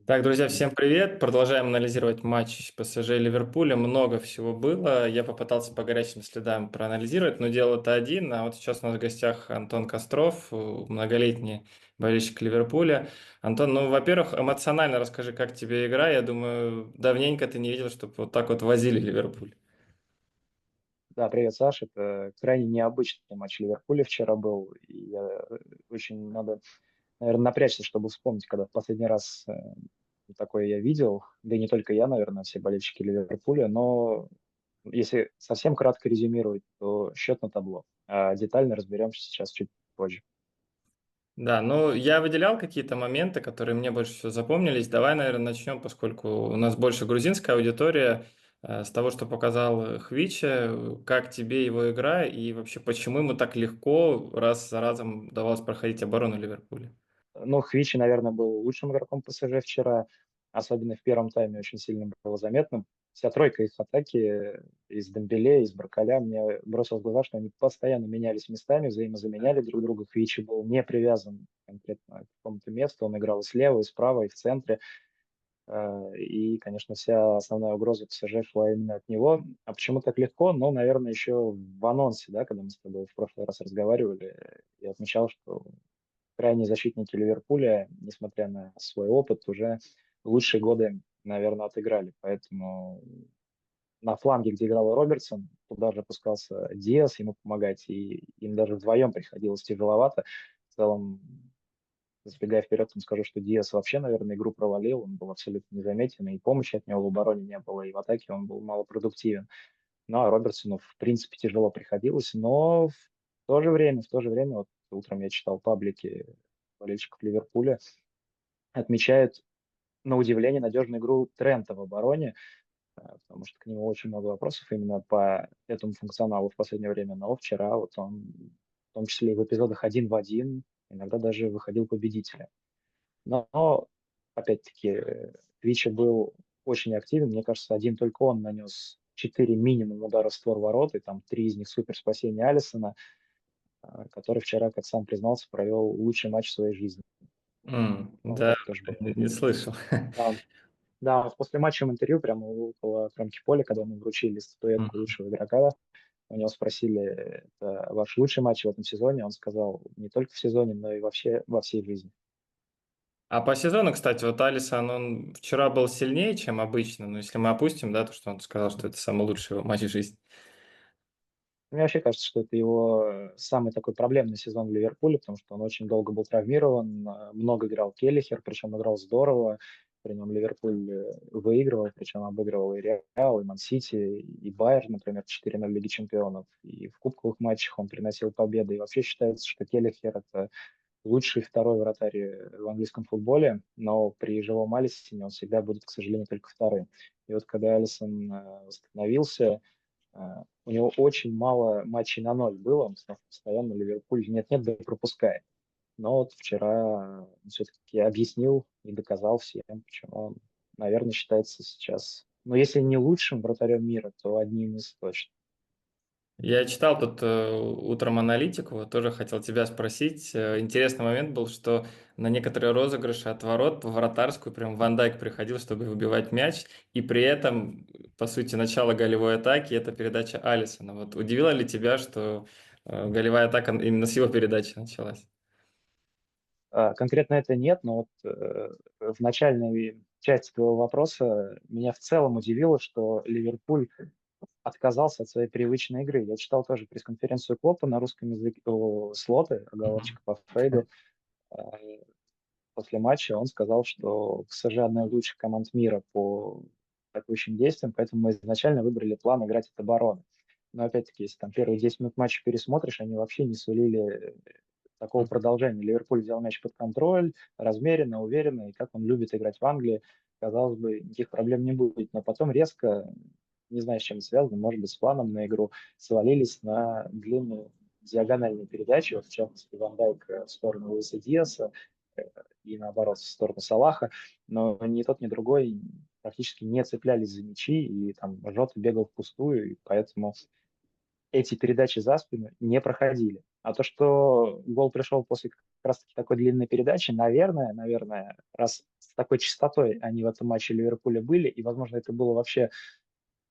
Так, друзья, всем привет. Продолжаем анализировать матч ПСЖ и Ливерпуля. Много всего было. Я попытался по горячим следам проанализировать, но дело-то один. А вот сейчас у нас в гостях Антон Костров, многолетний болельщик Ливерпуля. Антон, ну, во-первых, эмоционально расскажи, как тебе игра. Я думаю, давненько ты не видел, чтобы вот так вот возили Ливерпуль. Да, привет, Саша. Это крайне необычный матч Ливерпуля вчера был. И очень надо, наверное, напрячься, чтобы вспомнить, когда в последний раз такое я видел. Да и не только я, наверное, все болельщики Ливерпуля. Но если совсем кратко резюмировать, то счет на табло. А детально разберемся сейчас чуть позже. Да, ну я выделял какие-то моменты, которые мне больше всего запомнились. Давай, наверное, начнем, поскольку у нас больше грузинская аудитория, с того, что показал Хвича. Как тебе его игра и вообще почему ему так легко раз за разом удавалось проходить оборону Ливерпуля? Ну, Хвичи, наверное, был лучшим игроком ПСЖ вчера, особенно в первом тайме очень сильно было заметно. Вся тройка их атаки из Дембеле, из Баркаля, мне бросилось в глаза, что они постоянно менялись местами, взаимозаменяли друг друга. Хвичи был не привязан конкретно к какому-то месту, он играл и слева, и справа, и в центре. И, конечно, вся основная угроза ПСЖ шла именно от него. А почему так легко? Ну, наверное, еще в анонсе, да, когда мы с тобой в прошлый раз разговаривали, я отмечал, что крайние защитники Ливерпуля, несмотря на свой опыт, уже лучшие годы, наверное, отыграли. Поэтому на фланге, где играл Робертсон, туда же опускался Диас ему помогать, и им даже вдвоем приходилось тяжеловато. В целом, забегая вперед, вам скажу, что Диас вообще, наверное, игру провалил, он был абсолютно незаметен, и помощи от него в обороне не было, и в атаке он был малопродуктивен. Ну, а Робертсону, в принципе, тяжело приходилось, но в то же время, вот утром я читал паблики болельщиков Ливерпуля, отмечают, на удивление, надежную игру Трента в обороне, потому что к нему очень много вопросов именно по этому функционалу в последнее время. Но вчера вот он, в том числе и в эпизодах один в один, иногда даже выходил победителем. Но опять-таки, Вичи был очень активен. Мне кажется, один только он нанес 4 минимум удара в створ ворот, и там 3 из них супер спасения Алисона, который вчера, как сам признался, провел лучший матч в своей жизни. Он Да, так тоже не слышал. да, да, в послематчевом интервью прямо около кромки поля, когда ему вручили статуэтку Мгм. лучшего игрока, у него спросили, это ваш лучший матч в этом сезоне? Он сказал, не только в сезоне, но и вообще во всей жизни. А по сезону, кстати, вот Алисон, он вчера был сильнее, чем обычно, но если мы опустим, да, то, что он сказал, что это самый лучший его матч в жизни. Мне вообще кажется, что это его самый такой проблемный сезон в Ливерпуле, потому что он очень долго был травмирован, много играл Келлихер, причем играл здорово, при нем Ливерпуль выигрывал, причем обыгрывал и Реал, и Ман-Сити, и Байер, например, 4-0 Лиги Чемпионов, и в кубковых матчах он приносил победы, и вообще считается, что Келлихер — это лучший второй вратарь в английском футболе, но при живом Алисоне он всегда будет, к сожалению, только вторым. И вот когда Алисон восстановился, у него очень мало матчей на ноль было, он постоянно Ливерпуль нет-нет, да и пропускает. Но вот вчера он все-таки объяснил и доказал всем, почему он, наверное, считается сейчас, ну, если не лучшим вратарем мира, то одним из точно. Я читал тут утром аналитику, вот тоже хотел тебя спросить. Интересный момент был, что на некоторые розыгрыши от ворот в вратарскую прям Ван Дайк приходил, чтобы выбивать мяч, и при этом, по сути, начало голевой атаки — это передача Алисона. Вот удивило ли тебя, что голевая атака именно с его передачи началась? Конкретно это нет, но вот в начальной части твоего вопроса меня в целом удивило, что Ливерпуль отказался от своей привычной игры. Я читал тоже пресс-конференцию Клопа на русском языке, Слоты, Мгм. оговорочка по Фрейду, э, после матча. Он сказал, что ПСЖ одна из лучших команд мира по атакующим действиям, поэтому мы изначально выбрали план играть от обороны. Но опять-таки, если там первые 10 минут матча пересмотришь, они вообще не сулили такого продолжения. Ливерпуль взял мяч под контроль, размеренно, уверенно, и как он любит играть в Англии, казалось бы, никаких проблем не будет. Но потом резко, не знаю, с чем это связано, может быть, с планом на игру, свалились на длинную диагональную передачу, вот в частности, Ван Дайк в сторону Луиса Диаса, э, и наоборот, в сторону Салаха, но ни тот, ни другой практически не цеплялись за мячи, и там Жота бегал впустую, и поэтому эти передачи за спину не проходили. А то, что гол пришел после как раз-таки такой длинной передачи, наверное, раз с такой частотой они в этом матче Ливерпуля были, и, возможно, это было вообще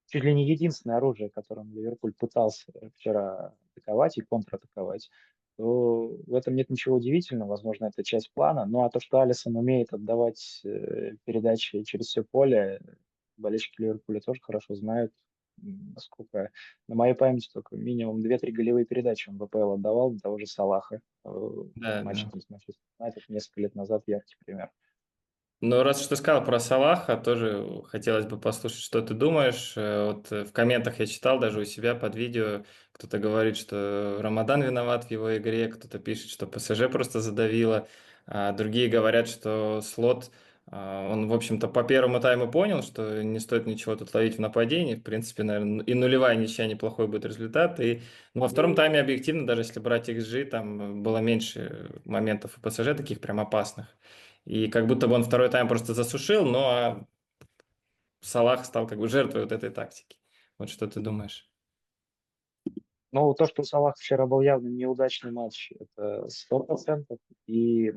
чуть ли не единственное оружие, которым Ливерпуль пытался вчера атаковать и контратаковать, то в этом нет ничего удивительного. Возможно, это часть плана. Ну, а то, что Алисон умеет отдавать передачи через все поле, болельщики Ливерпуля тоже хорошо знают. Насколько на моей памяти только минимум две-три голевые передачи он в ВПЛ отдавал для того же Салаха в Да, матче да. там с Манчестер Юнайтед несколько лет назад, яркий пример. Ну, раз уж ты сказал про Салаха, тоже хотелось бы послушать, что ты думаешь. Вот в комментах я читал, даже у себя под видео, кто-то говорит, что Рамадан виноват в его игре, кто-то пишет, что ПСЖ просто задавило, а другие говорят, что Слот, он, в общем-то, по первому тайму понял, что не стоит ничего тут ловить в нападении. В принципе, наверное, и нулевая ничья неплохой будет результат. И ну, во втором тайме, объективно, даже если брать XG, там было меньше моментов у ПСЖ таких прям опасных. И как будто бы он второй тайм просто засушил, но Салах стал как бы жертвой вот этой тактики. Вот что ты думаешь? Ну, то, что у Салаха вчера был явно неудачный матч, это 100%. И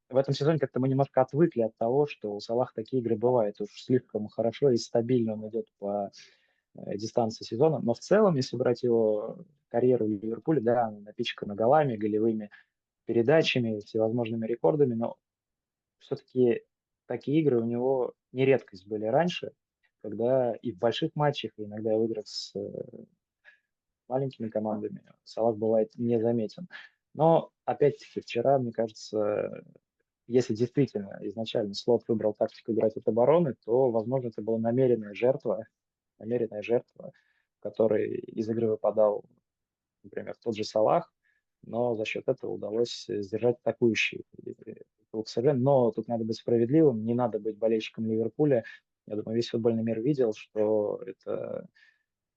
в этом сезоне как-то мы немножко отвыкли от того, что у Салаха такие игры бывают. Уж слишком хорошо и стабильно он идет по дистанции сезона. Но в целом, если брать его карьеру в Ливерпуле, да, она напичкана голами, голевыми передачами, всевозможными рекордами, но все-таки такие игры у него не редкость были раньше, когда и в больших матчах, и иногда в играх с маленькими командами Салах бывает незаметен. Но, опять-таки, вчера, мне кажется, если действительно изначально Слот выбрал тактику играть от обороны, то, возможно, это была намеренная жертва, в которой из игры выпадал, например, тот же Салах, но за счет этого удалось сдержать атакующий ПСЖ. Но тут надо быть справедливым, не надо быть болельщиком Ливерпуля. Я думаю, весь футбольный мир видел, что это,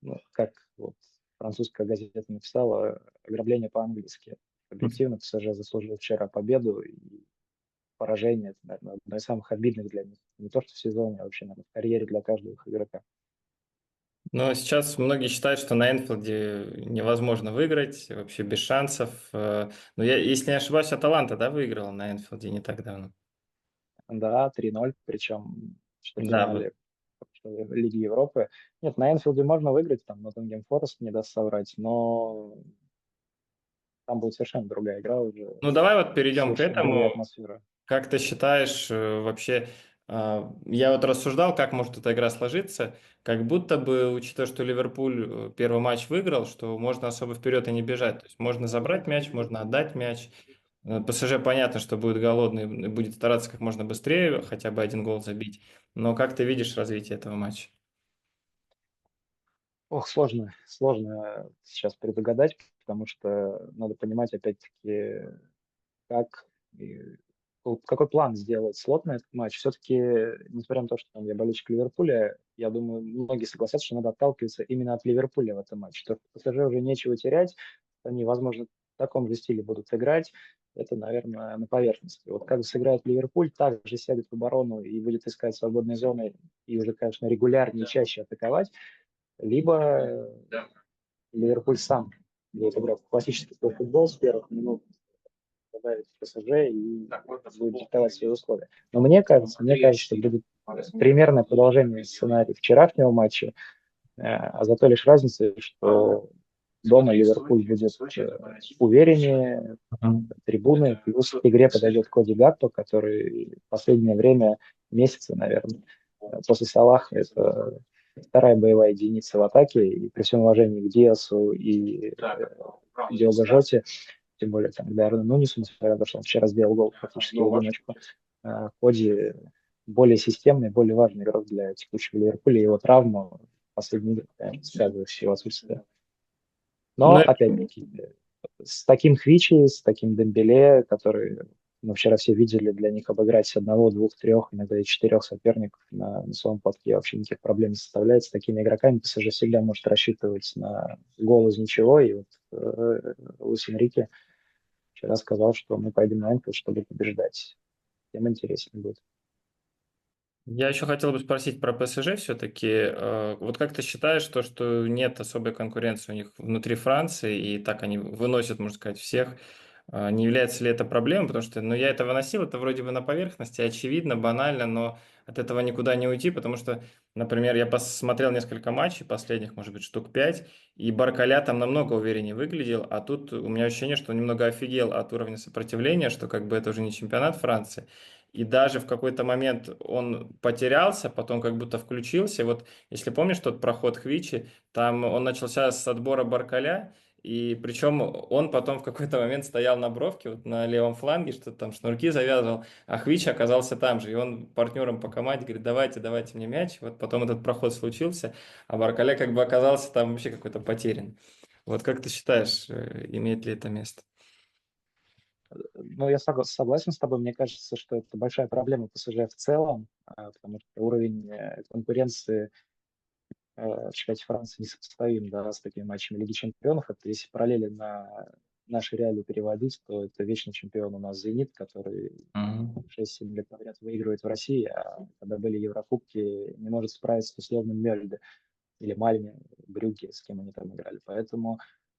ну, как вот французская газета написала, ограбление по-английски. Объективно, ПСЖ заслужил вчера победу, и поражение, это, наверное, одно из самых обидных для них. Не то, что в сезоне, а вообще, наверное, в карьере для каждого их игрока. Но сейчас многие считают, что на Энфилде невозможно выиграть, вообще без шансов. Но я, если не ошибаюсь, Аталанта, да, выиграла на Энфилде не так давно. Да, 3-0, причем в Да, вот. четвертьфинале Лиги Европы. Нет, на Энфилде можно выиграть, там Ноттингем Форест не даст соврать, но там будет совершенно другая игра уже, Ну, давай вот перейдем к совершенно другая этому. атмосфера. Как ты считаешь, вообще, я вот рассуждал, как может эта игра сложиться, как будто бы, учитывая, что Ливерпуль первый матч выиграл, что можно особо вперед и не бежать. То есть можно забрать мяч, можно отдать мяч. ПСЖ понятно, что будет голодный и будет стараться как можно быстрее хотя бы один гол забить. Но как ты видишь развитие этого матча? Ох, сложно сейчас предугадать, потому что надо понимать, опять-таки, как и вот какой план сделать Слот на этот матч. Все-таки, несмотря на то, что там я болельщик Ливерпуля, я думаю, многие согласятся, что надо отталкиваться именно от Ливерпуля в этом матче. То, что ПСЖ уже нечего терять, они, возможно, в таком же стиле будут играть. Это, наверное, на поверхности. Вот как сыграет Ливерпуль, так же сядет в оборону и будет искать свободные зоны и уже, конечно, регулярнее, чаще атаковать. Либо Ливерпуль сам будет играть в классический свой футбол с первых минут, добавить ПСЖ и будет диктовать свои условия. Но мне кажется, что будет примерное продолжение сценария вчерашнего матча, а за то лишь разница, что дома Ливерпуль будет увереннее, трибуны, плюс к игре подойдет Коди Гакпо, который в последнее время, месяцы, наверное, после Салаха, это вторая боевая единица в атаке, и при всем уважении к Диасу и Диого Жоте, тем более там, Даррену Нунису, несмотря на то, что он вчера сделал гол практически в одиночку, Коди более системный, более важный игрок для текущего Ливерпуля, и его травма в последние игры, конечно, сказывающая его отсутствие. Ну, Но, опять-таки, с таким Хвичи, с таким Дембеле, который мы вчера все видели, для них обыграть одного, двух, трех, иногда и четырех соперников на своем платке вообще никаких проблем не составляет. С такими игроками ПСЖ всегда может рассчитывать на гол из ничего. И вот Луис Энрике вчера сказал, что мы пойдем на Энфилд, чтобы побеждать. Тем интереснее будет. Я еще хотел бы спросить про ПСЖ все-таки. Вот как ты считаешь, то, что нет особой конкуренции у них внутри Франции, и так они выносят, можно сказать, всех, не является ли это проблемой? Потому что, ну, я это выносил, это вроде бы на поверхности, очевидно, банально, но от этого никуда не уйти, потому что, например, я посмотрел несколько матчей последних, может быть, штук 5, и Баркаля там намного увереннее выглядел, а тут у меня ощущение, что он немного офигел от уровня сопротивления, что как бы это уже не чемпионат Франции. И даже в какой-то момент он потерялся, потом как будто включился. И вот если помнишь тот проход Хвичи, там он начался с отбора Баркаля, и причем он потом в какой-то момент стоял на бровке, вот на левом фланге, что-то там шнурки завязывал, а Хвич оказался там же. И он партнерам по команде говорит, давайте, давайте мне мяч. Вот потом этот проход случился, а Баркаля как бы оказался там вообще какой-то потерян. Вот как ты считаешь, имеет ли это место? Ну, я согласен с тобой. Мне кажется, что это большая проблема ПСЖ в целом, потому что уровень конкуренции в чемпионате Франции несопоставим, да, с такими матчами Лиги Чемпионов. Это если параллели на наши реалии переводить, то это вечный чемпион у нас «Зенит», который Мгм. 6-7 лет подряд выигрывает в России, а когда были Еврокубки, не может справиться с условным Мельде или Мальме, Брюгге, с кем они там играли. Поэтому,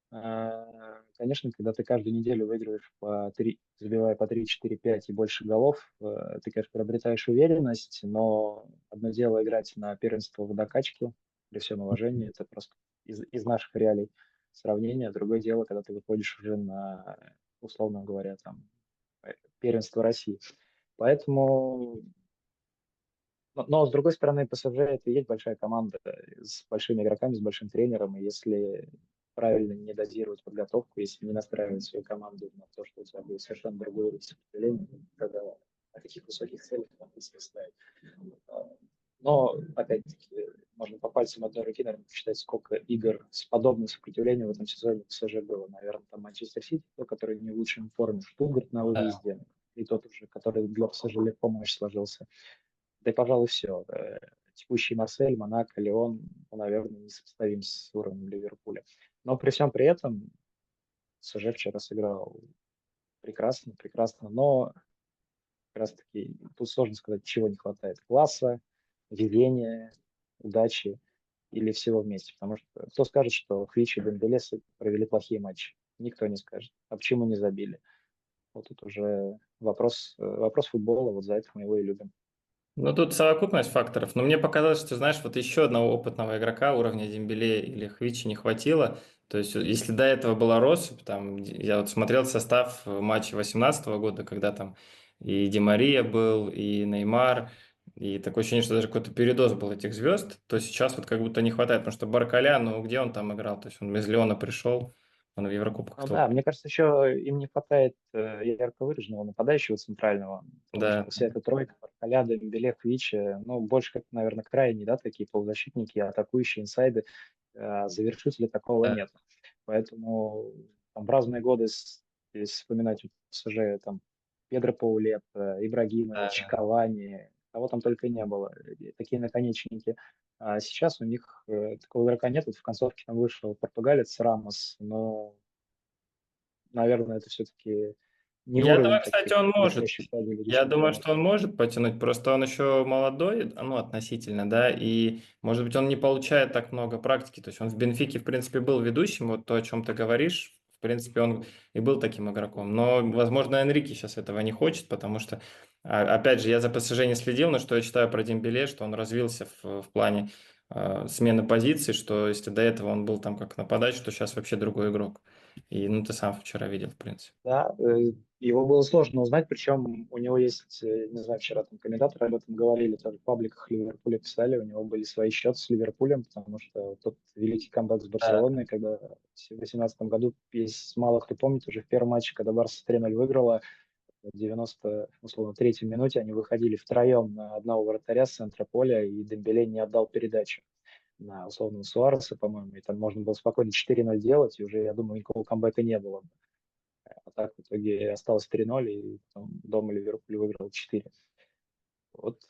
конечно, когда ты каждую неделю выигрываешь по 3, забивая по 3, 4, 5 и больше голов, ты, конечно, приобретаешь уверенность, но одно дело играть на первенство в докачке, при всем уважении, это просто из наших реалий сравнение. Другое дело, когда ты выходишь уже на, условно говоря, там, первенство России. Поэтому но, с другой стороны, ПСЖ это и есть большая команда с большими игроками, с большим тренером, и если правильно не дозировать подготовку, если не настраивать свою команду на то, что у тебя будет совершенно другой уровень сопротивления, тогда о каких высоких целях там если ставить. А, Но, опять-таки, можно по пальцам одной руки, наверное, посчитать, сколько игр с подобным сопротивлением в этом сезоне в ПСЖ было. Наверное, там Манчестер Сити, который не в лучшей форме, Штутгарт на Да. выезде, и тот уже, который для ПСЖ легко матч сложился. Да и, пожалуй, все. Текущий Марсель, Монако, Лион, ну, наверное, несопоставим с уровнем Ливерпуля. Но при всем при этом СЖ вчера сыграл прекрасно, прекрасно, но как раз таки тут сложно сказать, чего не хватает. Класса, везения, удачи или всего вместе. Потому что кто скажет, что Хвич и Дембеле провели плохие матчи? Никто не скажет. А почему не забили? Вот тут уже вопрос футбола, вот за это мы его и любим. Ну, тут совокупность факторов. Но мне показалось, что, знаешь, вот еще одного опытного игрока уровня Дембеле или Хвичи не хватило. То есть, если до этого была россыпь, там, я вот смотрел состав матча 2018 года, когда там и Ди Мария был, и Неймар, и такое ощущение, что даже какой-то передоз был этих звезд, то сейчас вот как будто не хватает, потому что Баркаля, ну, где он там играл? То есть, он из Леона пришел, он в Еврокубках Ну только. да, мне кажется, еще им не хватает ярко выраженного нападающего центрального, потому Да, что вся эта тройка, Баркаля, Дембеле, Хвич, ну, больше как, наверное, крайние, да, такие полузащитники, атакующие инсайды, завершителя такого да, нет. Поэтому там в разные годы, если вспоминать вот ПСЖ, там, Педро Паулет, Ибрагимович, да. Кавани, кого там только не было, такие наконечники. А сейчас у них такого игрока нет. Вот в концовке там вышел португалец Рамос, но наверное, это все-таки не Я уровень думаю, кстати, таких он может. блестящих стадий Лиги Я думаю, Чемпионов. что он может потянуть, просто он еще молодой, ну, относительно, да, и, может быть, он не получает так много практики. То есть он в Бенфике, в принципе, был ведущим, вот то, о чем ты говоришь, в принципе, он и был таким игроком. Но, возможно, Энрике сейчас этого не хочет, потому что, опять же, я за ПСЖ не следил, но что я читаю про Дембеле, что он развился в плане смены позиций, что если до этого он был там как нападающий, то сейчас вообще другой игрок. И, ну, ты сам вчера видел, в принципе. Да, его было сложно узнать, причем у него есть, не знаю, вчера там комментаторы об этом говорили, тоже в пабликах Ливерпуля писали, у него были свои счеты с Ливерпулем, потому что тот великий камбэк с Да. Барселоной, когда в 2018 году, есть мало кто помнит, уже в первом матче, когда Барса 3-0 выиграла, в 90, условно, третьей минуте они выходили втроем на одного вратаря с центра поля, и Дембеле не отдал передачу на условного Суареса, по-моему, и там можно было спокойно 4-0 делать, и уже, я думаю, никакого камбэка не было. А так в итоге осталось 3-0, и потом дома Ливерпуль выиграл 4. Вот,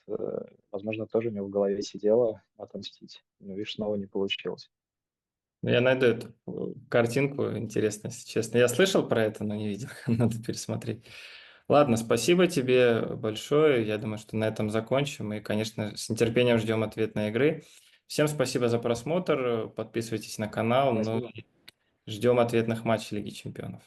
возможно, тоже у него в голове сидело отомстить. Но, видишь, снова не получилось. Ну, я найду эту картинку, интересно, если честно. Я слышал про это, но не видел. Надо пересмотреть. Ладно, спасибо тебе большое. Я думаю, что на этом закончим. И, конечно, с нетерпением ждем ответной игры. Всем спасибо за просмотр. Подписывайтесь на канал. Ну Спасибо. и ждем ответных матчей Лиги Чемпионов.